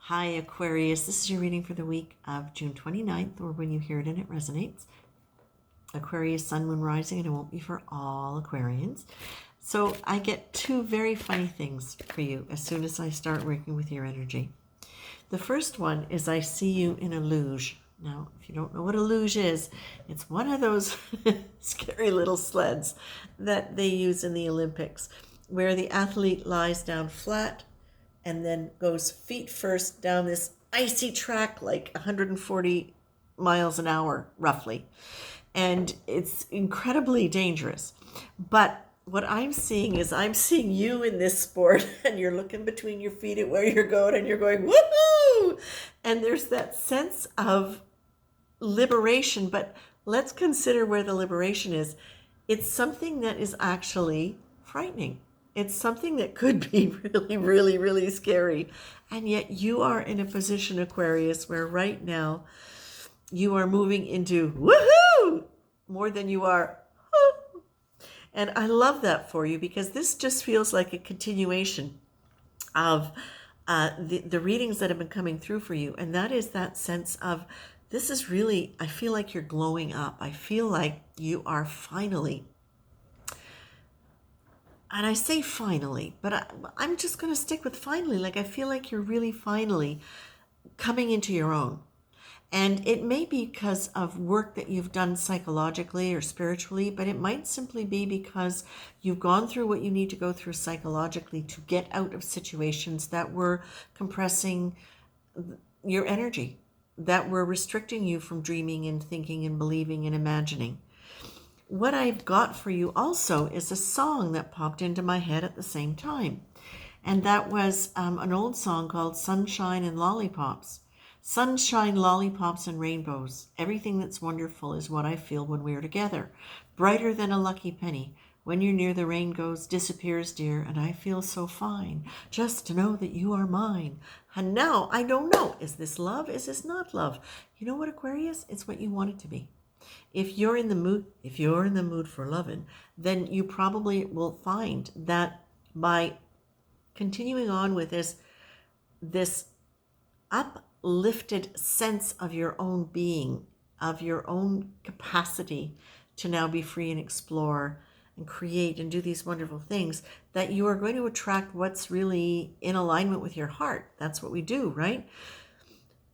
Hi, Aquarius. This is your reading for the week of June 29th, or when you hear it and it resonates. Aquarius, Sun, Moon, Rising, and it won't be for all Aquarians. So I get two very funny things for you as soon as I start working with your energy. The first one is I see you in a luge. Now, if you don't know what a luge is, it's one of those scary little sleds that they use in the Olympics, where the athlete lies down flat and then goes feet first down this icy track, like 140 miles an hour, roughly. And it's incredibly dangerous. But what I'm seeing is I'm seeing you in this sport, and you're looking between your feet at where you're going, and you're going, woohoo! And there's that sense of liberation, but let's consider where the liberation is. It's something that is actually frightening. It's something that could be really, really, really scary. And yet you are in a position, Aquarius, where right now you are moving into woohoo more than you are. Woo. And I love that for you, because this just feels like a continuation of the readings that have been coming through for you. And that is that sense of, this is really, I feel like you're glowing up. I feel like you are finally, and I say finally, but I'm just going to stick with finally. Like, I feel like you're really finally coming into your own. And it may be because of work that you've done psychologically or spiritually, but it might simply be because you've gone through what you need to go through psychologically to get out of situations that were compressing your energy, that were restricting you from dreaming and thinking and believing and imagining. What I've got for you also is a song that popped into my head at the same time. And that was an old song called Sunshine and Lollipops. Sunshine, lollipops, and rainbows. Everything that's wonderful is what I feel when we're together. Brighter than a lucky penny. When you're near, the rain goes, disappears, dear, and I feel so fine. Just to know that you are mine. And now, I don't know. Is this love? Is this not love? You know what, Aquarius? It's what you want it to be. If you're in the mood for loving, then you probably will find that by continuing on with this uplifted sense of your own being, of your own capacity to now be free and explore and create and do these wonderful things, that you are going to attract what's really in alignment with your heart. That's what we do, right?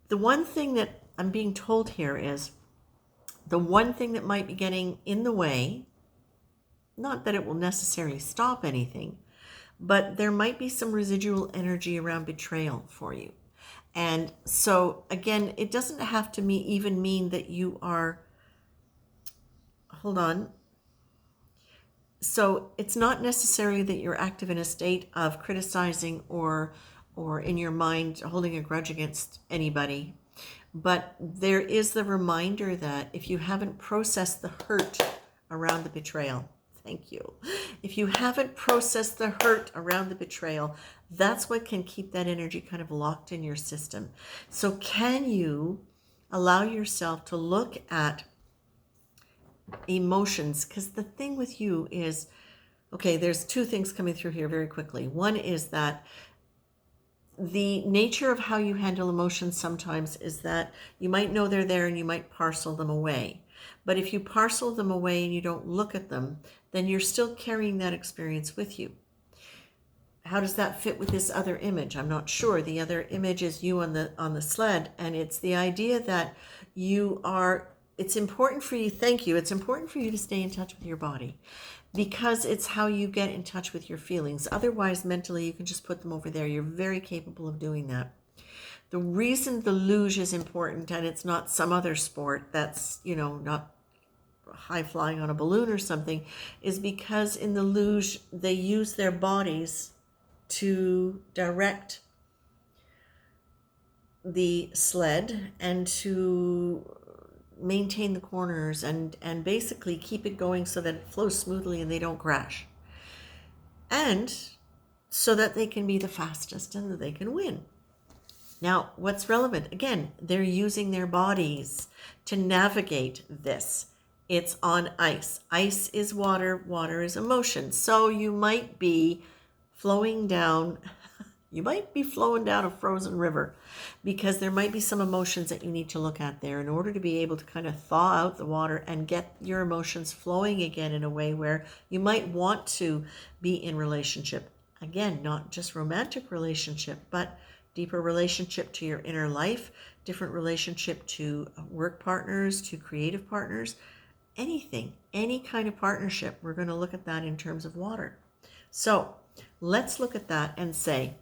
The one thing that I'm being told here is, the one thing that might be getting in the way, not that it will necessarily stop anything, but there might be some residual energy around betrayal for you. And so, again, it doesn't have to even mean that you are, hold on. So it's not necessarily that you're active in a state of criticizing or in your mind holding a grudge against anybody. But there is the reminder that if you haven't processed the hurt around the betrayal, thank you. If you haven't processed the hurt around the betrayal, that's what can keep that energy kind of locked in your system. So can you allow yourself to look at emotions? Because the thing with you is, okay, there's two things coming through here very quickly. One is that the nature of how you handle emotions sometimes is that you might know they're there and you might parcel them away. But if you parcel them away and you don't look at them, then you're still carrying that experience with you. How does that fit with this other image? I'm not sure. The other image is you on the sled, and it's the idea that it's important for you, thank you, it's important for you to stay in touch with your body, because it's how you get in touch with your feelings. Otherwise, mentally, you can just put them over there. You're very capable of doing that. The reason the luge is important, and it's not some other sport that's, not high flying on a balloon or something, is because in the luge, they use their bodies to direct the sled and to maintain the corners and basically keep it going so that it flows smoothly and they don't crash. And so that they can be the fastest and that they can win. Now, what's relevant? Again, they're using their bodies to navigate this. It's on ice. Ice is water. Water is emotion. So you might be flowing down You might be flowing down a frozen river because there might be some emotions that you need to look at there in order to be able to kind of thaw out the water and get your emotions flowing again in a way where you might want to be in relationship. Again, not just romantic relationship, but deeper relationship to your inner life, different relationship to work partners, to creative partners, anything, any kind of partnership. We're going to look at that in terms of water. So let's look at that and say,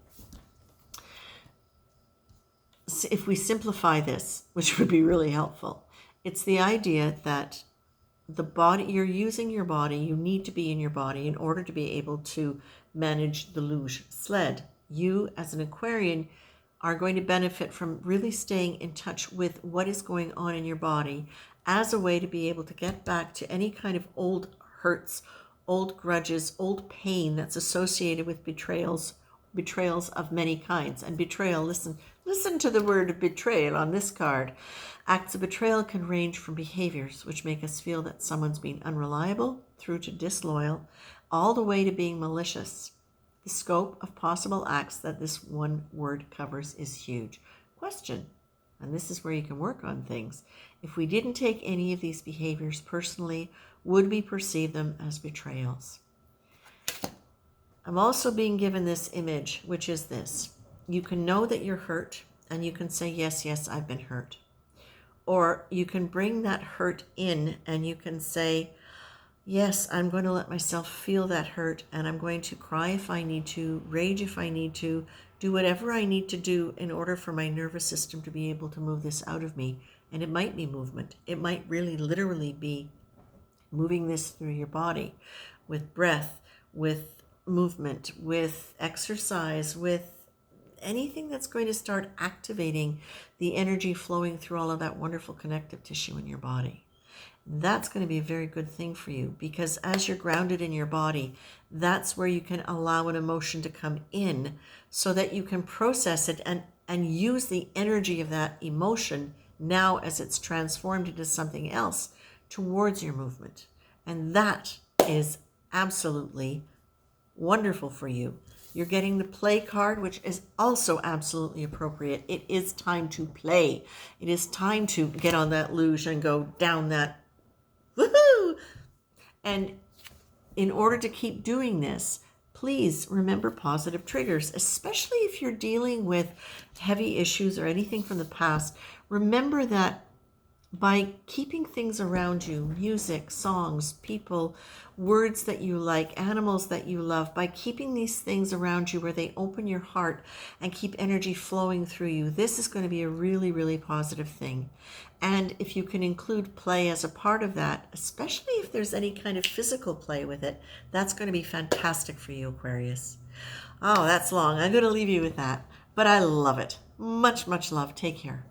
if we simplify this, which would be really helpful, it's the idea that the body, you're using your body, you need to be in your body in order to be able to manage the luge sled. You, as an Aquarian, are going to benefit from really staying in touch with what is going on in your body as a way to be able to get back to any kind of old hurts, old grudges, old pain that's associated with betrayals of many kinds. And betrayal, listen to the word betrayal on this card. Acts of betrayal can range from behaviors which make us feel that someone's being unreliable through to disloyal, all the way to being malicious. The scope of possible acts that this one word covers is huge. Question, and this is where you can work on things. If we didn't take any of these behaviors personally, would we perceive them as betrayals? I'm also being given this image, which is this. You can know that you're hurt, and you can say, yes, yes, I've been hurt. Or you can bring that hurt in, and you can say, yes, I'm going to let myself feel that hurt, and I'm going to cry if I need to, rage if I need to, do whatever I need to do in order for my nervous system to be able to move this out of me. And it might be movement. It might really literally be moving this through your body with breath, with movement, with exercise, with anything that's going to start activating the energy flowing through all of that wonderful connective tissue in your body. That's going to be a very good thing for you, because as you're grounded in your body, that's where you can allow an emotion to come in so that you can process it and use the energy of that emotion now as it's transformed into something else towards your movement. And that is absolutely wonderful for you. You're getting the play card, which is also absolutely appropriate. It is time to play. It is time to get on that luge and go down that woohoo. And in order to keep doing this, please remember positive triggers, especially if you're dealing with heavy issues or anything from the past. Remember that by keeping things around you, music, songs, people, words that you like, animals that you love, by keeping these things around you where they open your heart and keep energy flowing through you, this is going to be a really, really positive thing. And if you can include play as a part of that, especially if there's any kind of physical play with it, that's going to be fantastic for you, Aquarius. Oh, that's long. I'm going to leave you with that. But I love it. Much, much love. Take care.